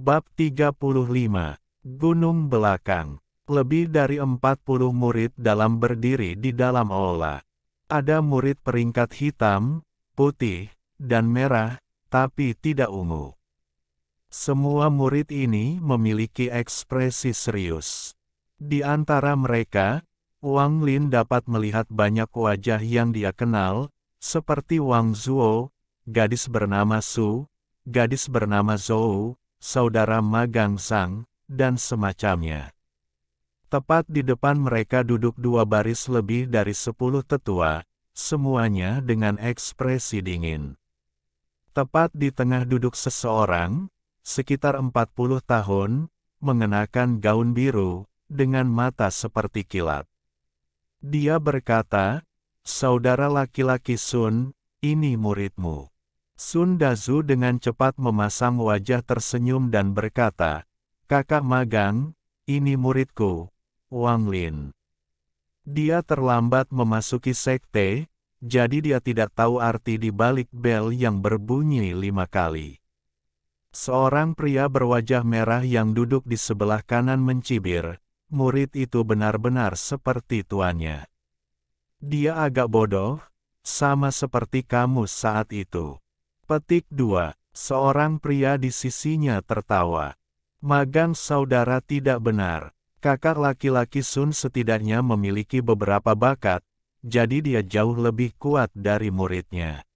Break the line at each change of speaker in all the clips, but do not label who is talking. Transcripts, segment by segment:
Bab 35. Gunung Belakang. Lebih dari 40 murid dalam berdiri di dalam aula. Ada murid peringkat hitam, putih, dan merah, tapi tidak ungu. Semua murid ini memiliki ekspresi serius. Di antara mereka, Wang Lin dapat melihat banyak wajah yang dia kenal, seperti Wang Zuo, gadis bernama Su, gadis bernama Zhou, saudara magang Zhang, dan semacamnya. Tepat di depan mereka duduk dua baris lebih dari 10 tetua, semuanya dengan ekspresi dingin. Tepat di tengah duduk seseorang, sekitar 40 tahun, mengenakan gaun biru, dengan mata seperti kilat. Dia berkata, "Saudara laki-laki Sun, ini muridmu." Sun Dazu dengan cepat memasang wajah tersenyum dan berkata, "Kakak magang, ini muridku, Wang Lin." Dia terlambat memasuki sekte, jadi dia tidak tahu arti di balik bel yang berbunyi 5 kali. Seorang pria berwajah merah yang duduk di sebelah kanan mencibir, murid itu benar-benar seperti tuannya. Dia agak bodoh, sama seperti kamu saat itu. Petik 2. Seorang pria di sisinya tertawa. Magang saudara tidak benar. Kakak laki-laki Sun setidaknya memiliki beberapa bakat, jadi dia jauh lebih kuat dari muridnya.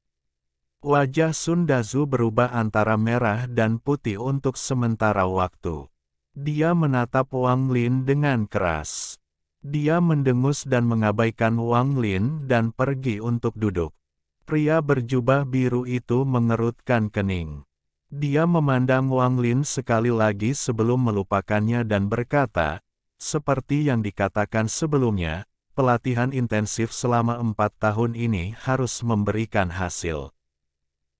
Wajah Sun Dazu berubah antara merah dan putih untuk sementara waktu. Dia menatap Wang Lin dengan keras. Dia mendengus dan mengabaikan Wang Lin dan pergi untuk duduk. Pria berjubah biru itu mengerutkan kening. Dia memandang Wang Lin sekali lagi sebelum melupakannya dan berkata, "Seperti yang dikatakan sebelumnya, pelatihan intensif selama 4 tahun ini harus memberikan hasil.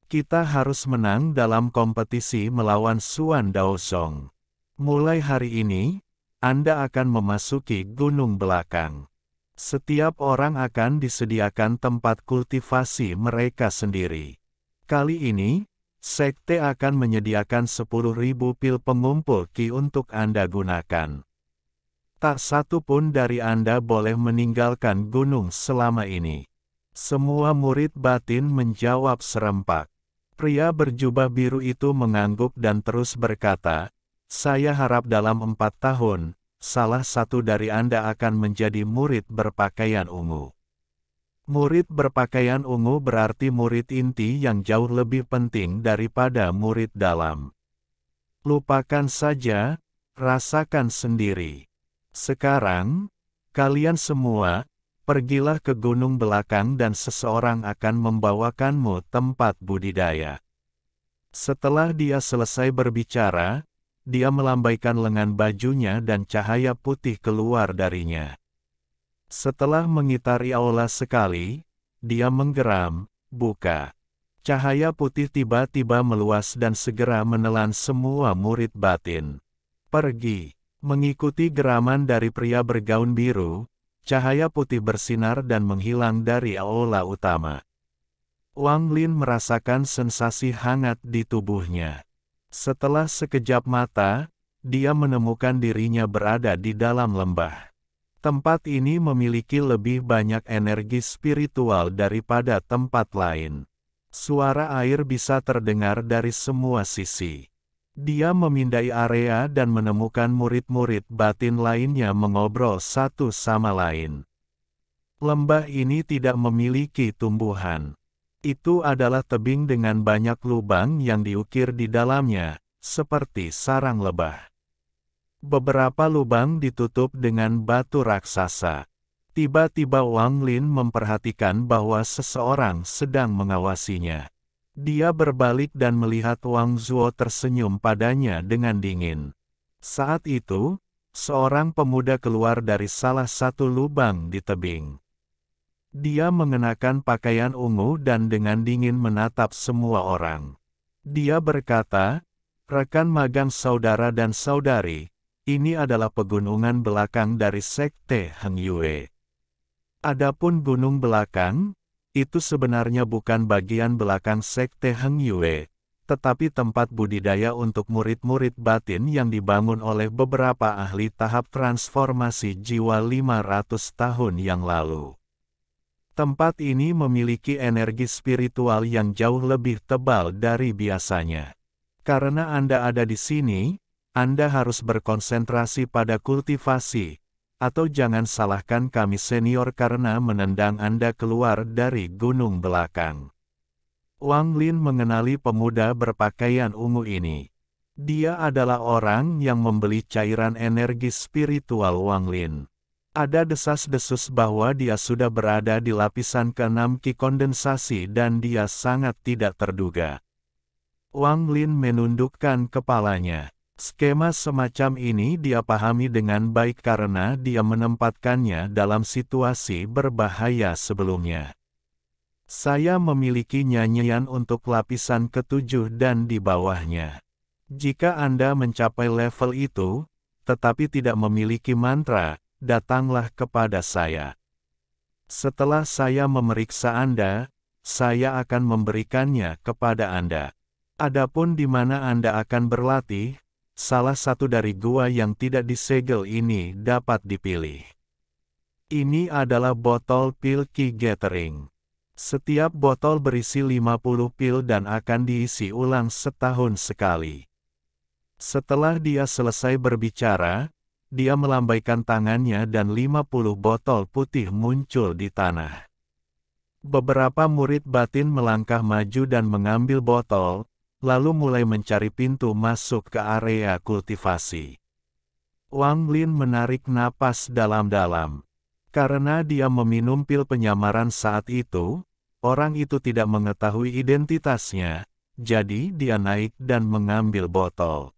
Kita harus menang dalam kompetisi melawan Xuan Daozong. Mulai hari ini, Anda akan memasuki Gunung Belakang. Setiap orang akan disediakan tempat kultivasi mereka sendiri. Kali ini, sekte akan menyediakan 10.000 pil pengumpul Qi untuk Anda gunakan. Tak satu pun dari Anda boleh meninggalkan gunung selama ini." Semua murid batin menjawab serempak. Pria berjubah biru itu mengangguk dan terus berkata, "Saya harap dalam 4 tahun, salah satu dari Anda akan menjadi murid berpakaian ungu." Murid berpakaian ungu berarti murid inti yang jauh lebih penting daripada murid dalam. Lupakan saja, rasakan sendiri. Sekarang, kalian semua, pergilah ke gunung belakang dan seseorang akan membawakanmu tempat budidaya. Setelah dia selesai berbicara, dia melambaikan lengan bajunya dan cahaya putih keluar darinya. Setelah mengitari aula sekali, dia menggeram, "Buka." Cahaya putih tiba-tiba meluas dan segera menelan semua murid batin. Pergi. Mengikuti geraman dari pria bergaun biru, cahaya putih bersinar dan menghilang dari aula utama. Wang Lin merasakan sensasi hangat di tubuhnya. Setelah sekejap mata, dia menemukan dirinya berada di dalam lembah. Tempat ini memiliki lebih banyak energi spiritual daripada tempat lain. Suara air bisa terdengar dari semua sisi. Dia memindai area dan menemukan murid-murid batin lainnya mengobrol satu sama lain. Lembah ini tidak memiliki tumbuhan. Itu adalah tebing dengan banyak lubang yang diukir di dalamnya, seperti sarang lebah. Beberapa lubang ditutup dengan batu raksasa. Tiba-tiba Wang Lin memperhatikan bahwa seseorang sedang mengawasinya. Dia berbalik dan melihat Wang Zuo tersenyum padanya dengan dingin. Saat itu, seorang pemuda keluar dari salah satu lubang di tebing. Dia mengenakan pakaian ungu dan dengan dingin menatap semua orang. Dia berkata, "Rekan magang saudara dan saudari, ini adalah pegunungan belakang dari sekte Heng Yue. Adapun gunung belakang, itu sebenarnya bukan bagian belakang sekte Heng Yue, tetapi tempat budidaya untuk murid-murid batin yang dibangun oleh beberapa ahli tahap transformasi jiwa 500 tahun yang lalu. Tempat ini memiliki energi spiritual yang jauh lebih tebal dari biasanya. Karena Anda ada di sini, Anda harus berkonsentrasi pada kultivasi, atau jangan salahkan kami senior karena menendang Anda keluar dari gunung belakang. Wang Lin mengenali pemuda berpakaian ungu ini. Dia adalah orang yang membeli cairan energi spiritual Wang Lin. Ada desas-desus bahwa dia sudah berada di lapisan ke-6 Qi kondensasi dan dia sangat tidak terduga. Wang Lin menundukkan kepalanya. Skema semacam ini dia pahami dengan baik karena dia menempatkannya dalam situasi berbahaya sebelumnya. Saya memiliki nyanyian untuk lapisan ke-7 dan di bawahnya. Jika Anda mencapai level itu, tetapi tidak memiliki mantra, datanglah kepada saya. Setelah saya memeriksa Anda, saya akan memberikannya kepada Anda. Adapun di mana Anda akan berlatih, salah satu dari gua yang tidak disegel ini dapat dipilih. Ini adalah botol pil Qi Gathering. Setiap botol berisi 50 pil dan akan diisi ulang setahun sekali. Setelah dia selesai berbicara, dia melambaikan tangannya dan 50 botol putih muncul di tanah. Beberapa murid batin melangkah maju dan mengambil botol, lalu mulai mencari pintu masuk ke area kultivasi. Wang Lin menarik napas dalam-dalam. Karena dia meminum pil penyamaran saat itu, orang itu tidak mengetahui identitasnya, jadi dia naik dan mengambil botol.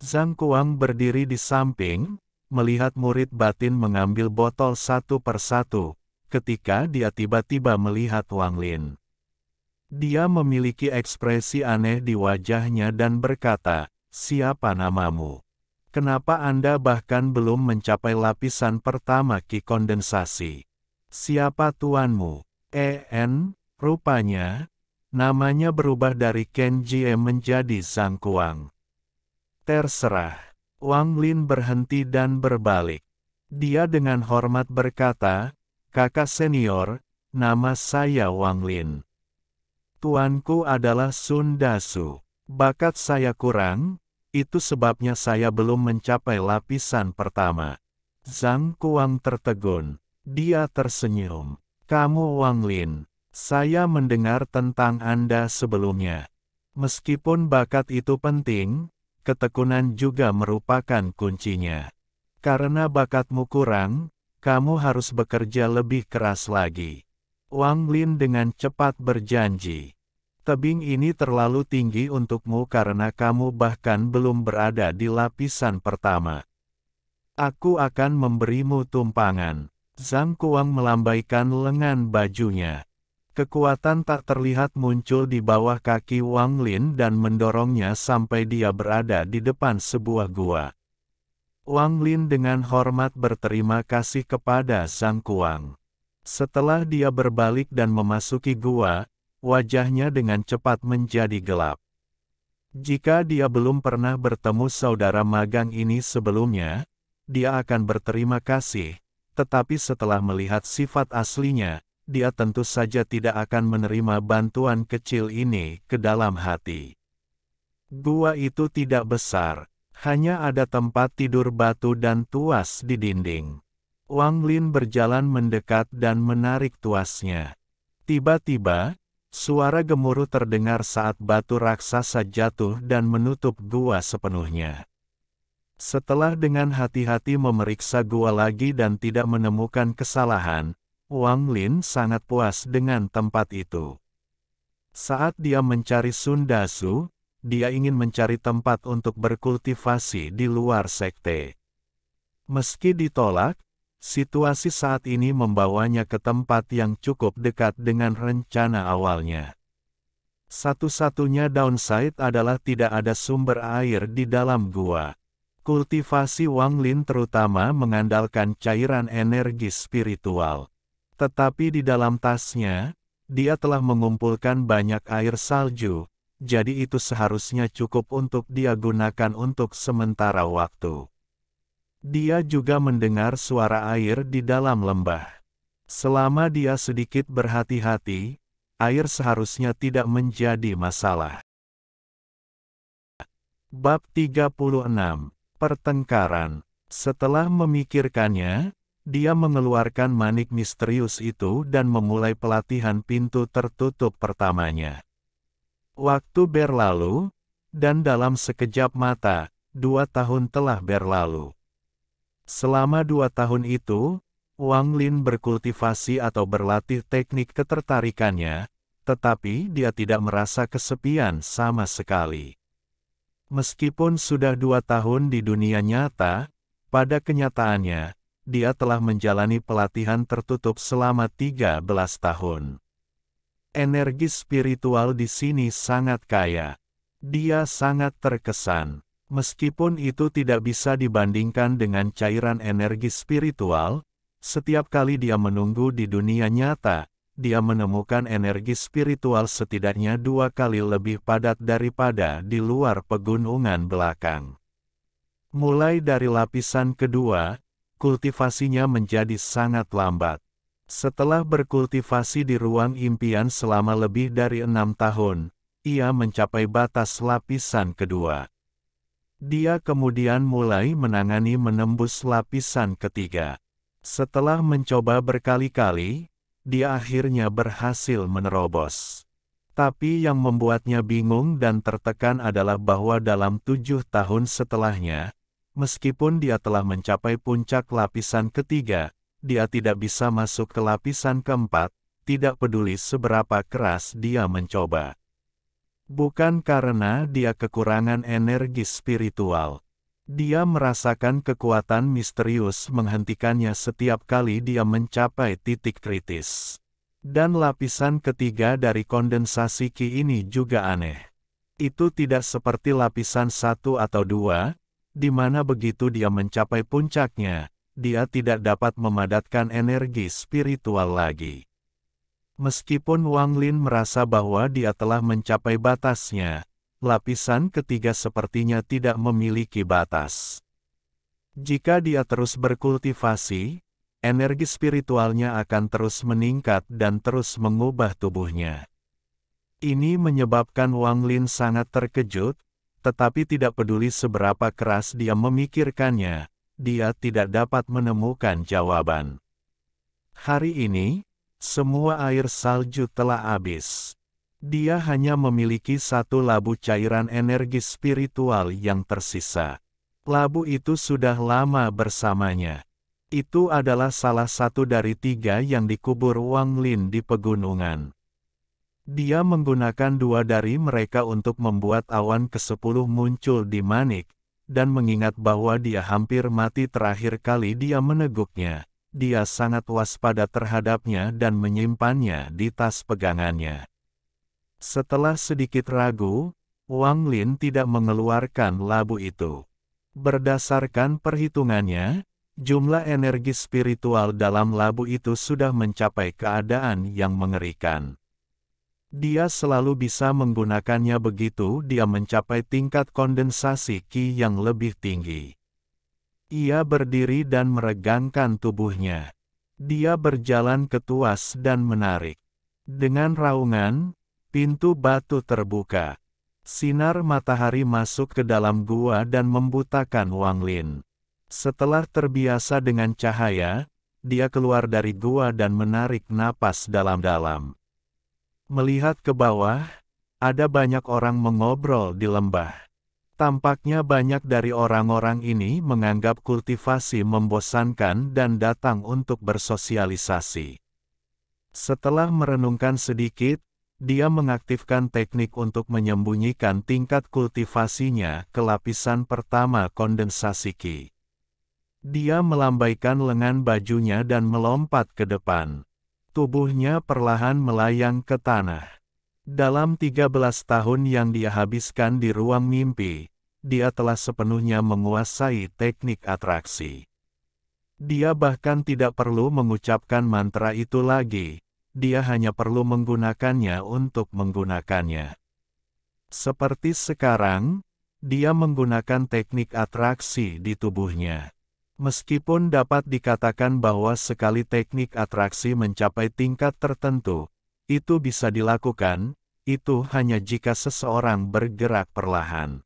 Zhang Kuang berdiri di samping, melihat murid batin mengambil botol satu persatu, ketika dia tiba-tiba melihat Wang Lin. Dia memiliki ekspresi aneh di wajahnya dan berkata, "Siapa namamu? Kenapa Anda bahkan belum mencapai lapisan pertama Qi kondensasi? Siapa tuanmu?" Rupanya, namanya berubah dari Ken Jie menjadi Zhang Kuang. Terserah. Wang Lin berhenti dan berbalik. Dia dengan hormat berkata, "Kakak senior, nama saya Wang Lin. Tuanku adalah Sun Dasu. Bakat saya kurang, itu sebabnya saya belum mencapai lapisan pertama." Zhang Kuang tertegun. Dia tersenyum. "Kamu Wang Lin, saya mendengar tentang Anda sebelumnya. Meskipun bakat itu penting, ketekunan juga merupakan kuncinya. Karena bakatmu kurang, kamu harus bekerja lebih keras lagi." Wang Lin dengan cepat berjanji, "Tebing ini terlalu tinggi untukmu karena kamu bahkan belum berada di lapisan pertama. Aku akan memberimu tumpangan." Zhang Kuang melambaikan lengan bajunya. Kekuatan tak terlihat muncul di bawah kaki Wang Lin dan mendorongnya sampai dia berada di depan sebuah gua. Wang Lin dengan hormat berterima kasih kepada Zhang Kuang. Setelah dia berbalik dan memasuki gua, wajahnya dengan cepat menjadi gelap. Jika dia belum pernah bertemu saudara magang ini sebelumnya, dia akan berterima kasih, tetapi setelah melihat sifat aslinya, dia tentu saja tidak akan menerima bantuan kecil ini ke dalam hati. Gua itu tidak besar, hanya ada tempat tidur batu dan tuas di dinding. Wang Lin berjalan mendekat dan menarik tuasnya. Tiba-tiba, suara gemuruh terdengar saat batu raksasa jatuh dan menutup gua sepenuhnya. Setelah dengan hati-hati memeriksa gua lagi dan tidak menemukan kesalahan, Wang Lin sangat puas dengan tempat itu. Saat dia mencari Sun Dasu, dia ingin mencari tempat untuk berkultivasi di luar sekte. Meski ditolak, situasi saat ini membawanya ke tempat yang cukup dekat dengan rencana awalnya. Satu-satunya downside adalah tidak ada sumber air di dalam gua. Kultivasi Wang Lin terutama mengandalkan cairan energi spiritual. Tetapi di dalam tasnya, dia telah mengumpulkan banyak air salju, jadi itu seharusnya cukup untuk dia gunakan untuk sementara waktu. Dia juga mendengar suara air di dalam lembah. Selama dia sedikit berhati-hati, air seharusnya tidak menjadi masalah. Bab 36. Pertengkaran. Setelah memikirkannya, dia mengeluarkan manik misterius itu dan memulai pelatihan pintu tertutup pertamanya. Waktu berlalu, dan dalam sekejap mata, 2 tahun telah berlalu. Selama 2 tahun itu, Wang Lin berkultivasi atau berlatih teknik ketertarikannya, tetapi dia tidak merasa kesepian sama sekali. Meskipun sudah 2 tahun di dunia nyata, pada kenyataannya, dia telah menjalani pelatihan tertutup selama 13 tahun. Energi spiritual di sini sangat kaya. Dia sangat terkesan. Meskipun itu tidak bisa dibandingkan dengan cairan energi spiritual, setiap kali dia menunggu di dunia nyata, dia menemukan energi spiritual setidaknya 2 kali lebih padat daripada di luar pegunungan belakang. Mulai dari lapisan kedua, kultivasinya menjadi sangat lambat. Setelah berkultivasi di ruang impian selama lebih dari 6 tahun, ia mencapai batas lapisan kedua. Dia kemudian mulai menangani menembus lapisan ketiga. Setelah mencoba berkali-kali, dia akhirnya berhasil menerobos. Tapi yang membuatnya bingung dan tertekan adalah bahwa dalam 7 tahun setelahnya, meskipun dia telah mencapai puncak lapisan ketiga, dia tidak bisa masuk ke lapisan keempat, tidak peduli seberapa keras dia mencoba. Bukan karena dia kekurangan energi spiritual. Dia merasakan kekuatan misterius menghentikannya setiap kali dia mencapai titik kritis. Dan lapisan ketiga dari kondensasi Qi ini juga aneh. Itu tidak seperti lapisan 1 atau 2, di mana begitu dia mencapai puncaknya, dia tidak dapat memadatkan energi spiritual lagi. Meskipun Wang Lin merasa bahwa dia telah mencapai batasnya, lapisan ketiga sepertinya tidak memiliki batas. Jika dia terus berkultivasi, energi spiritualnya akan terus meningkat dan terus mengubah tubuhnya. Ini menyebabkan Wang Lin sangat terkejut, tetapi tidak peduli seberapa keras dia memikirkannya, dia tidak dapat menemukan jawaban. Hari ini, semua air salju telah habis. Dia hanya memiliki 1 labu cairan energi spiritual yang tersisa. Labu itu sudah lama bersamanya. Itu adalah salah satu dari 3 yang dikubur Wang Lin di pegunungan. Dia menggunakan 2 dari mereka untuk membuat awan ke-10 muncul di manik, dan mengingat bahwa dia hampir mati terakhir kali dia meneguknya. Dia sangat waspada terhadapnya dan menyimpannya di tas pegangannya. Setelah sedikit ragu, Wang Lin tidak mengeluarkan labu itu. Berdasarkan perhitungannya, jumlah energi spiritual dalam labu itu sudah mencapai keadaan yang mengerikan. Dia selalu bisa menggunakannya begitu dia mencapai tingkat kondensasi Qi yang lebih tinggi. Ia berdiri dan meregangkan tubuhnya. Dia berjalan ke tuas dan menarik. Dengan raungan, pintu batu terbuka. Sinar matahari masuk ke dalam gua dan membutakan Wang Lin. Setelah terbiasa dengan cahaya, dia keluar dari gua dan menarik napas dalam-dalam. Melihat ke bawah, ada banyak orang mengobrol di lembah. Tampaknya banyak dari orang-orang ini menganggap kultivasi membosankan dan datang untuk bersosialisasi. Setelah merenungkan sedikit, dia mengaktifkan teknik untuk menyembunyikan tingkat kultivasinya ke lapisan pertama kondensasi Qi. Dia melambaikan lengan bajunya dan melompat ke depan. Tubuhnya perlahan melayang ke tanah. Dalam 13 tahun yang dia habiskan di ruang mimpi, dia telah sepenuhnya menguasai teknik atraksi. Dia bahkan tidak perlu mengucapkan mantra itu lagi, dia hanya perlu menggunakannya untuk menggunakannya. Seperti sekarang, dia menggunakan teknik atraksi di tubuhnya. Meskipun dapat dikatakan bahwa sekali teknik atraksi mencapai tingkat tertentu, itu bisa dilakukan, itu hanya jika seseorang bergerak perlahan.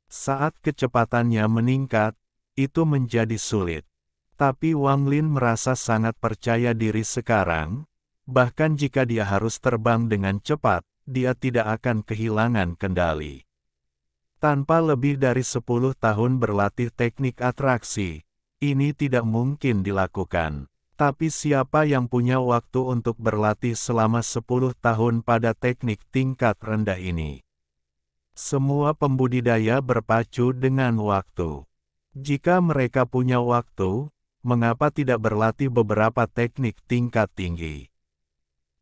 Saat kecepatannya meningkat, itu menjadi sulit. Tapi Wang Lin merasa sangat percaya diri sekarang, bahkan jika dia harus terbang dengan cepat, dia tidak akan kehilangan kendali. Tanpa lebih dari 10 tahun berlatih teknik atraksi, ini tidak mungkin dilakukan. Tapi siapa yang punya waktu untuk berlatih selama 10 tahun pada teknik tingkat rendah ini? Semua pembudidaya berpacu dengan waktu. Jika mereka punya waktu, mengapa tidak berlatih beberapa teknik tingkat tinggi?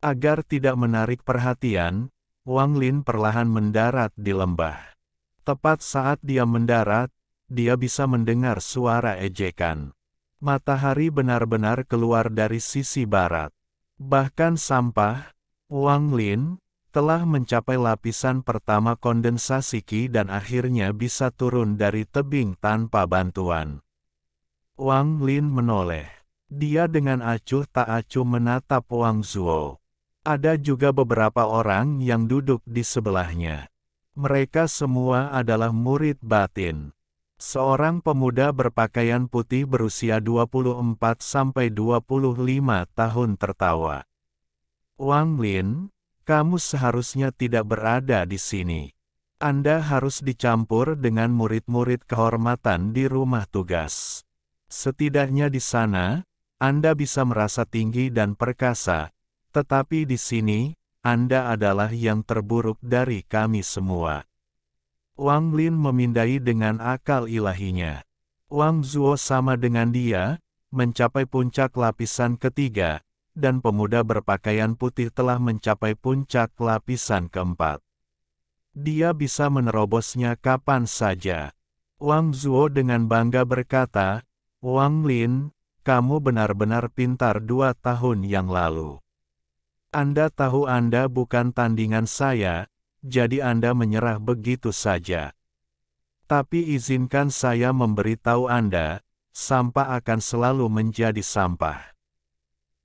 Agar tidak menarik perhatian, Wang Lin perlahan mendarat di lembah. Tepat saat dia mendarat, dia bisa mendengar suara ejekan. Matahari benar-benar keluar dari sisi barat. Bahkan sampah, Wang Lin, telah mencapai lapisan pertama kondensasi Qi dan akhirnya bisa turun dari tebing tanpa bantuan. Wang Lin menoleh. Dia dengan acuh tak acuh menatap Wang Zuo. Ada juga beberapa orang yang duduk di sebelahnya. Mereka semua adalah murid batin. Seorang pemuda berpakaian putih berusia 24-25 tahun tertawa. Wang Lin, kamu seharusnya tidak berada di sini. Anda harus dicampur dengan murid-murid kehormatan di rumah tugas. Setidaknya di sana, Anda bisa merasa tinggi dan perkasa. Tetapi di sini, Anda adalah yang terburuk dari kami semua. Wang Lin memindai dengan akal ilahinya. Wang Zuo sama dengan dia, mencapai puncak lapisan ketiga, dan pemuda berpakaian putih telah mencapai puncak lapisan keempat. Dia bisa menerobosnya kapan saja. Wang Zuo dengan bangga berkata, Wang Lin, kamu benar-benar pintar 2 tahun yang lalu. Anda tahu Anda bukan tandingan saya, jadi Anda menyerah begitu saja. Tapi izinkan saya memberitahu Anda, sampah akan selalu menjadi sampah.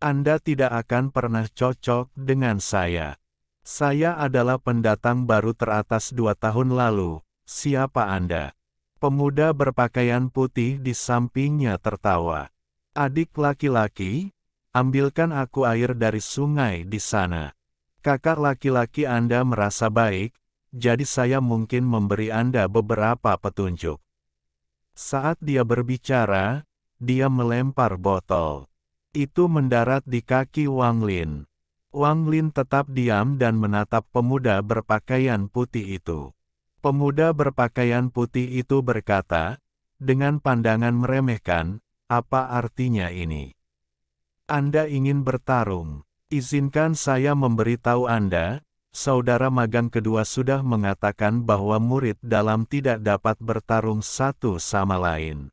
Anda tidak akan pernah cocok dengan saya. Saya adalah pendatang baru teratas 2 tahun lalu, siapa Anda? Pemuda berpakaian putih di sampingnya tertawa. Adik laki-laki, ambilkan aku air dari sungai di sana. Kakak laki-laki Anda merasa baik, jadi saya mungkin memberi Anda beberapa petunjuk. Saat dia berbicara, dia melempar botol. Itu mendarat di kaki Wang Lin. Wang Lin tetap diam dan menatap pemuda berpakaian putih itu. Pemuda berpakaian putih itu berkata, dengan pandangan meremehkan, apa artinya ini? Anda ingin bertarung. Izinkan saya memberitahu Anda, saudara magang kedua sudah mengatakan bahwa murid dalam tidak dapat bertarung satu sama lain.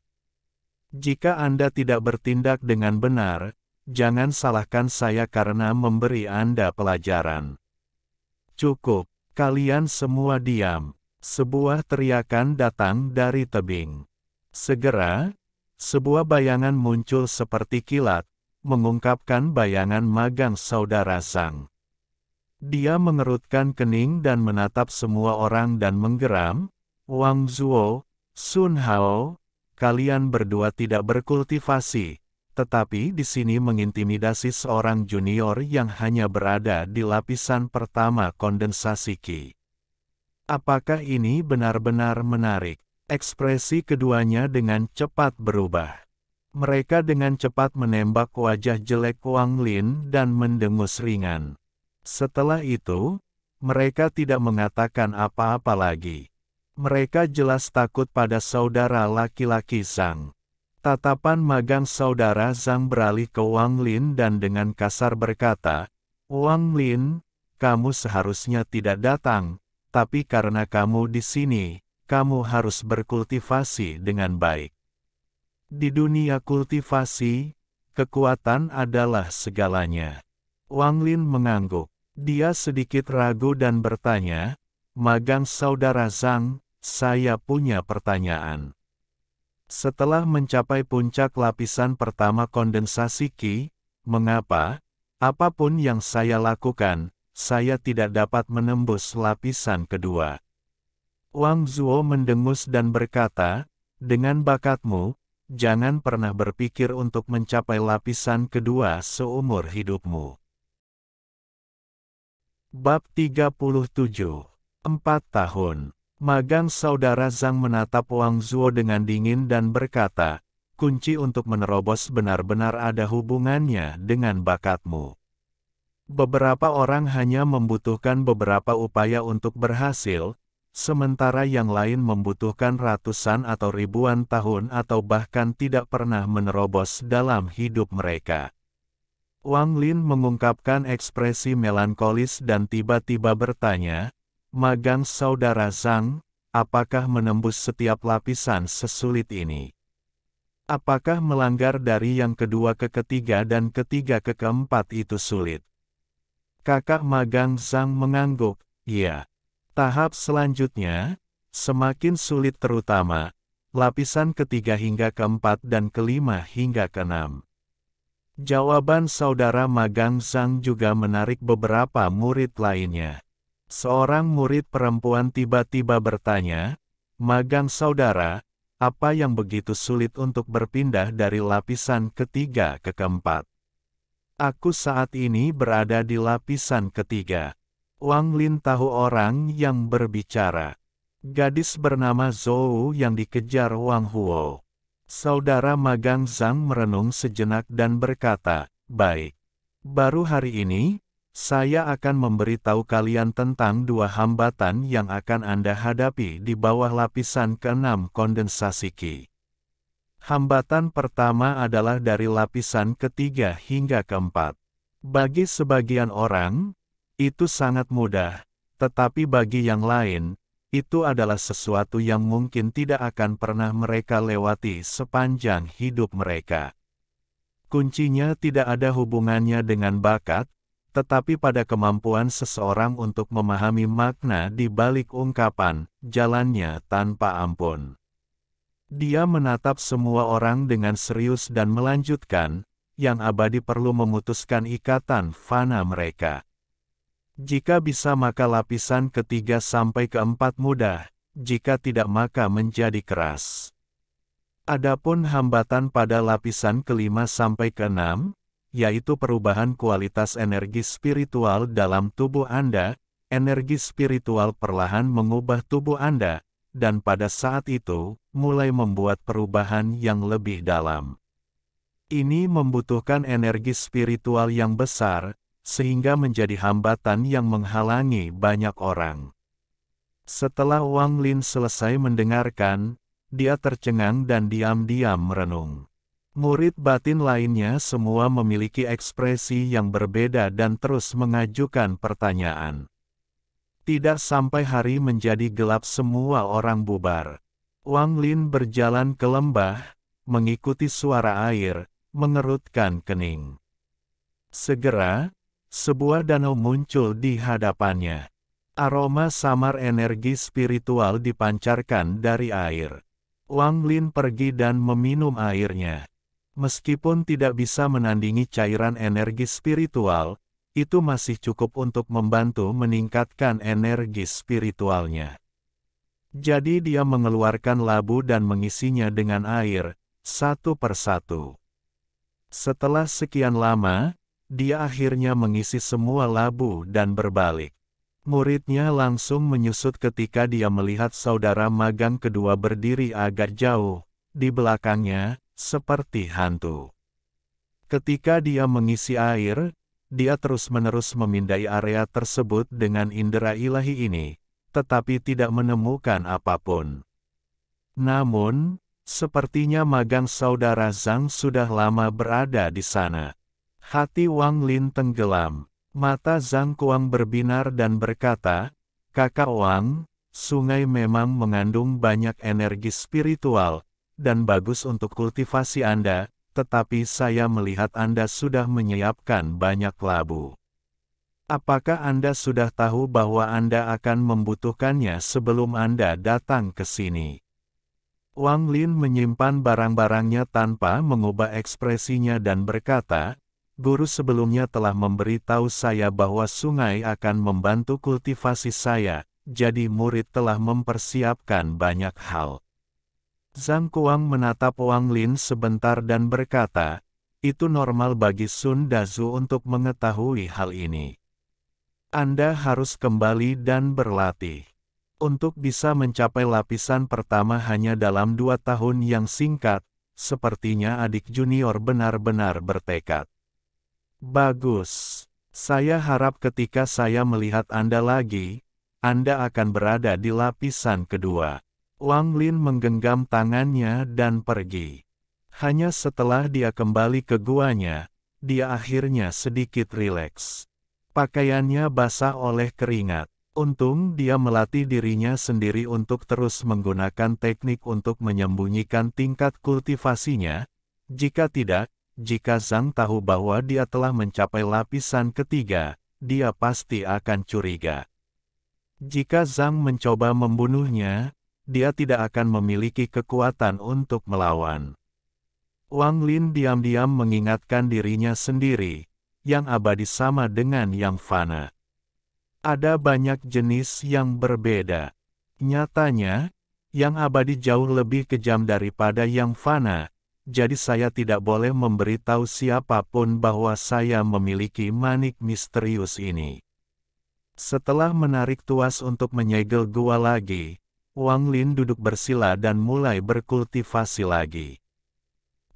Jika Anda tidak bertindak dengan benar, jangan salahkan saya karena memberi Anda pelajaran. Cukup, kalian semua diam. Sebuah teriakan datang dari tebing. Segera, sebuah bayangan muncul seperti kilat, mengungkapkan bayangan magang saudara Zhang. Dia mengerutkan kening dan menatap semua orang dan menggeram, Wang Zuo, Sun Hao, kalian berdua tidak berkultivasi, tetapi di sini mengintimidasi seorang junior yang hanya berada di lapisan pertama kondensasi Qi. Apakah ini benar-benar menarik? Ekspresi keduanya dengan cepat berubah. Mereka dengan cepat menembak wajah jelek Wang Lin dan mendengus ringan. Setelah itu, mereka tidak mengatakan apa-apa lagi. Mereka jelas takut pada saudara laki-laki Zhang. Tatapan magang saudara Zhang beralih ke Wang Lin dan dengan kasar berkata, Wang Lin, kamu seharusnya tidak datang, tapi karena kamu di sini, kamu harus berkultivasi dengan baik. Di dunia kultivasi, kekuatan adalah segalanya. Wang Lin mengangguk. Dia sedikit ragu dan bertanya, Magang Saudara Zhang, saya punya pertanyaan. Setelah mencapai puncak lapisan pertama kondensasi Qi, mengapa, apapun yang saya lakukan, saya tidak dapat menembus lapisan kedua? Wang Zuo mendengus dan berkata, dengan bakatmu, jangan pernah berpikir untuk mencapai lapisan kedua seumur hidupmu. Bab 37. 4 tahun. Magang Saudara Zhang menatap Wang Zuo dengan dingin dan berkata, kunci untuk menerobos benar-benar ada hubungannya dengan bakatmu. Beberapa orang hanya membutuhkan beberapa upaya untuk berhasil, sementara yang lain membutuhkan ratusan atau ribuan tahun atau bahkan tidak pernah menerobos dalam hidup mereka. Wang Lin mengungkapkan ekspresi melankolis dan tiba-tiba bertanya, Magang Saudara Zhang, apakah menembus setiap lapisan sesulit ini? Apakah melanggar dari yang kedua ke ketiga dan ketiga ke keempat itu sulit? Kakak Magang Zhang mengangguk, iya. Tahap selanjutnya, semakin sulit terutama, lapisan ketiga hingga keempat dan kelima hingga keenam. Jawaban Saudara Magang Zhang juga menarik beberapa murid lainnya. Seorang murid perempuan tiba-tiba bertanya, Magang Saudara, apa yang begitu sulit untuk berpindah dari lapisan ketiga ke keempat? Aku saat ini berada di lapisan ketiga. Wang Lin tahu orang yang berbicara. Gadis bernama Zhou yang dikejar Wang Huo. Saudara Magang Zhang merenung sejenak dan berkata, baik. Baru hari ini, saya akan memberitahu kalian tentang dua hambatan yang akan Anda hadapi di bawah lapisan ke-6 kondensasi Qi. Hambatan pertama adalah dari lapisan ketiga hingga keempat. Bagi sebagian orang, itu sangat mudah, tetapi bagi yang lain, itu adalah sesuatu yang mungkin tidak akan pernah mereka lewati sepanjang hidup mereka. Kuncinya tidak ada hubungannya dengan bakat, tetapi pada kemampuan seseorang untuk memahami makna di balik ungkapan, jalannya tanpa ampun. Dia menatap semua orang dengan serius dan melanjutkan, yang abadi perlu memutuskan ikatan fana mereka. Jika bisa maka lapisan ketiga sampai keempat mudah, jika tidak maka menjadi keras. Adapun hambatan pada lapisan kelima sampai keenam, yaitu perubahan kualitas energi spiritual dalam tubuh Anda, energi spiritual perlahan mengubah tubuh Anda, dan pada saat itu, mulai membuat perubahan yang lebih dalam. Ini membutuhkan energi spiritual yang besar, sehingga menjadi hambatan yang menghalangi banyak orang. Setelah Wang Lin selesai mendengarkan, dia tercengang dan diam-diam merenung. Murid batin lainnya semua memiliki ekspresi yang berbeda dan terus mengajukan pertanyaan. Tidak sampai hari menjadi gelap semua orang bubar. Wang Lin berjalan ke lembah, mengikuti suara air, mengerutkan kening. Segera, sebuah danau muncul di hadapannya. Aroma samar energi spiritual dipancarkan dari air. Wang Lin pergi dan meminum airnya. Meskipun tidak bisa menandingi cairan energi spiritual, itu masih cukup untuk membantu meningkatkan energi spiritualnya. Jadi dia mengeluarkan labu dan mengisinya dengan air, satu persatu. Setelah sekian lama, dia akhirnya mengisi semua labu dan berbalik. Muridnya langsung menyusut ketika dia melihat saudara magang kedua berdiri agak jauh, di belakangnya, seperti hantu. Ketika dia mengisi air, dia terus-menerus memindai area tersebut dengan indera ilahi ini, tetapi tidak menemukan apapun. Namun, sepertinya magang saudara Zhang sudah lama berada di sana. Hati Wang Lin tenggelam, mata Zhang Kuang berbinar dan berkata, Kakak Wang, sungai memang mengandung banyak energi spiritual, dan bagus untuk kultivasi Anda, tetapi saya melihat Anda sudah menyiapkan banyak labu. Apakah Anda sudah tahu bahwa Anda akan membutuhkannya sebelum Anda datang ke sini? Wang Lin menyimpan barang-barangnya tanpa mengubah ekspresinya dan berkata, "Guru sebelumnya telah memberitahu saya bahwa sungai akan membantu kultivasi saya, jadi murid telah mempersiapkan banyak hal." Zhang Kuang menatap Wang Lin sebentar dan berkata, "Itu normal bagi Sun Dazu untuk mengetahui hal ini. Anda harus kembali dan berlatih. Untuk bisa mencapai lapisan pertama hanya dalam 2 tahun yang singkat, sepertinya adik junior benar-benar bertekad." Bagus. Saya harap ketika saya melihat Anda lagi, Anda akan berada di lapisan kedua. Wang Lin menggenggam tangannya dan pergi. Hanya setelah dia kembali ke guanya, dia akhirnya sedikit rileks. Pakaiannya basah oleh keringat. Untung dia melatih dirinya sendiri untuk terus menggunakan teknik untuk menyembunyikan tingkat kultivasinya. Jika tidak, jika Zhang tahu bahwa dia telah mencapai lapisan ketiga, dia pasti akan curiga. Jika Zhang mencoba membunuhnya, dia tidak akan memiliki kekuatan untuk melawan. Wang Lin diam-diam mengingatkan dirinya sendiri, yang abadi sama dengan yang fana. Ada banyak jenis yang berbeda. Nyatanya, yang abadi jauh lebih kejam daripada yang fana, jadi saya tidak boleh memberitahu siapapun bahwa saya memiliki manik misterius ini. Setelah menarik tuas untuk menyegel gua lagi, Wang Lin duduk bersila dan mulai berkultivasi lagi.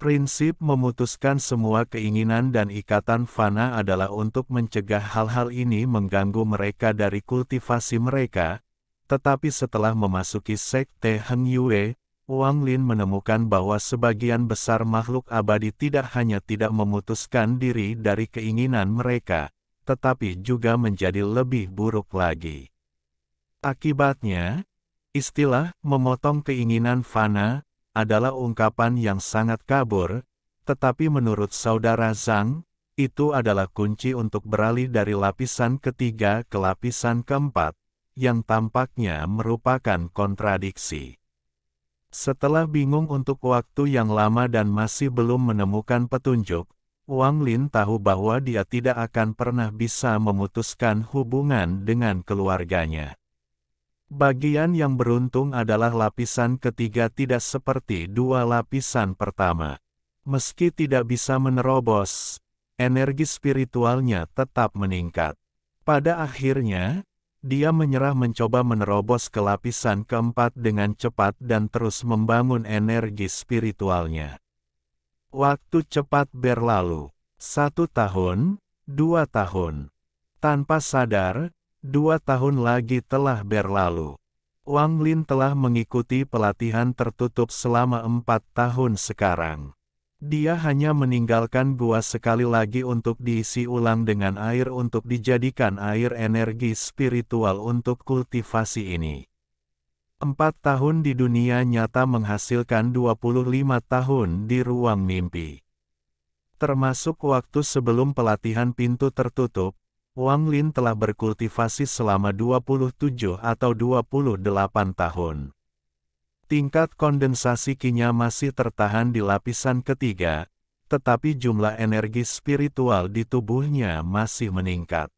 Prinsip memutuskan semua keinginan dan ikatan fana adalah untuk mencegah hal-hal ini mengganggu mereka dari kultivasi mereka, tetapi setelah memasuki sekte Heng Yue, Wang Lin menemukan bahwa sebagian besar makhluk abadi tidak hanya tidak memutuskan diri dari keinginan mereka, tetapi juga menjadi lebih buruk lagi. Akibatnya, istilah memotong keinginan fana adalah ungkapan yang sangat kabur, tetapi menurut saudara Zhang, itu adalah kunci untuk beralih dari lapisan ketiga ke lapisan keempat, yang tampaknya merupakan kontradiksi. Setelah bingung untuk waktu yang lama dan masih belum menemukan petunjuk, Wang Lin tahu bahwa dia tidak akan pernah bisa memutuskan hubungan dengan keluarganya. Bagian yang beruntung adalah lapisan ketiga tidak seperti dua lapisan pertama. Meski tidak bisa menerobos, energi spiritualnya tetap meningkat. Pada akhirnya, dia menyerah mencoba menerobos ke lapisan keempat dengan cepat dan terus membangun energi spiritualnya. Waktu cepat berlalu. 1 tahun, 2 tahun. Tanpa sadar, 2 tahun lagi telah berlalu. Wang Lin telah mengikuti pelatihan tertutup selama 4 tahun sekarang. Dia hanya meninggalkan gua sekali lagi untuk diisi ulang dengan air untuk dijadikan air energi spiritual untuk kultivasi ini. 4 tahun di dunia nyata menghasilkan 25 tahun di ruang mimpi. Termasuk waktu sebelum pelatihan pintu tertutup, Wang Lin telah berkultivasi selama 27 atau 28 tahun. Tingkat kondensasi Qi-nya masih tertahan di lapisan ketiga, tetapi jumlah energi spiritual di tubuhnya masih meningkat.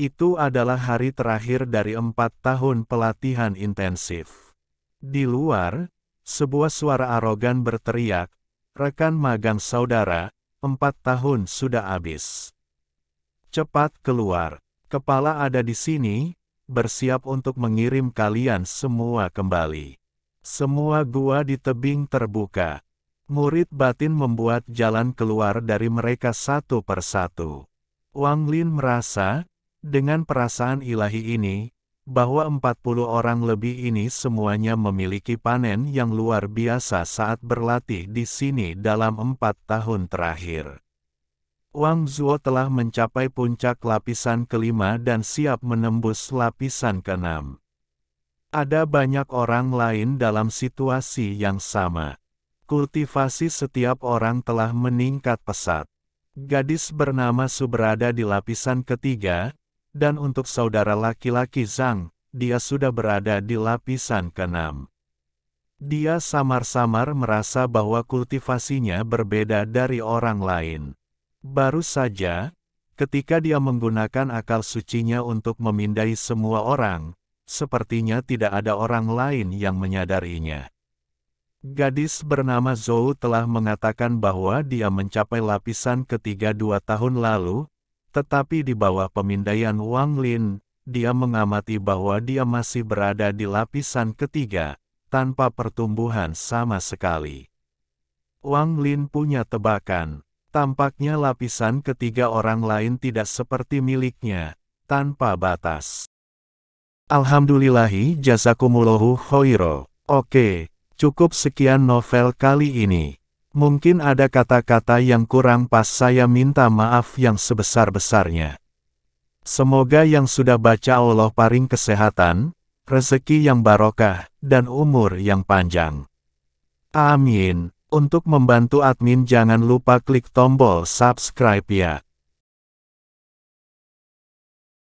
Itu adalah hari terakhir dari 4 tahun pelatihan intensif. Di luar, sebuah suara arogan berteriak, "Rekan magang saudara, 4 tahun sudah habis. Cepat keluar, kepala ada di sini, bersiap untuk mengirim kalian semua kembali." Semua gua di tebing terbuka. Murid batin membuat jalan keluar dari mereka satu persatu. Wang Lin merasa, dengan perasaan ilahi ini, bahwa 40 orang lebih ini semuanya memiliki panen yang luar biasa saat berlatih di sini dalam 4 tahun terakhir. Wang Zuo telah mencapai puncak lapisan kelima dan siap menembus lapisan keenam. Ada banyak orang lain dalam situasi yang sama. Kultivasi setiap orang telah meningkat pesat. Gadis bernama Su berada di lapisan ketiga, dan untuk saudara laki-laki Zhang, dia sudah berada di lapisan keenam. Dia samar-samar merasa bahwa kultivasinya berbeda dari orang lain. Baru saja, ketika dia menggunakan akal sucinya untuk memindai semua orang, sepertinya tidak ada orang lain yang menyadarinya. Gadis bernama Zhou telah mengatakan bahwa dia mencapai lapisan ketiga 2 tahun lalu, tetapi di bawah pemindaian Wang Lin, dia mengamati bahwa dia masih berada di lapisan ketiga, tanpa pertumbuhan sama sekali. Wang Lin punya tebakan, tampaknya lapisan ketiga orang lain tidak seperti miliknya, tanpa batas. Alhamdulillahi jazakumullahu khairo. Oke. Cukup sekian novel kali ini. Mungkin ada kata-kata yang kurang pas, saya minta maaf yang sebesar-besarnya. Semoga yang sudah baca Allah paring kesehatan, rezeki yang barokah, dan umur yang panjang. Amin. Untuk membantu admin jangan lupa klik tombol subscribe ya.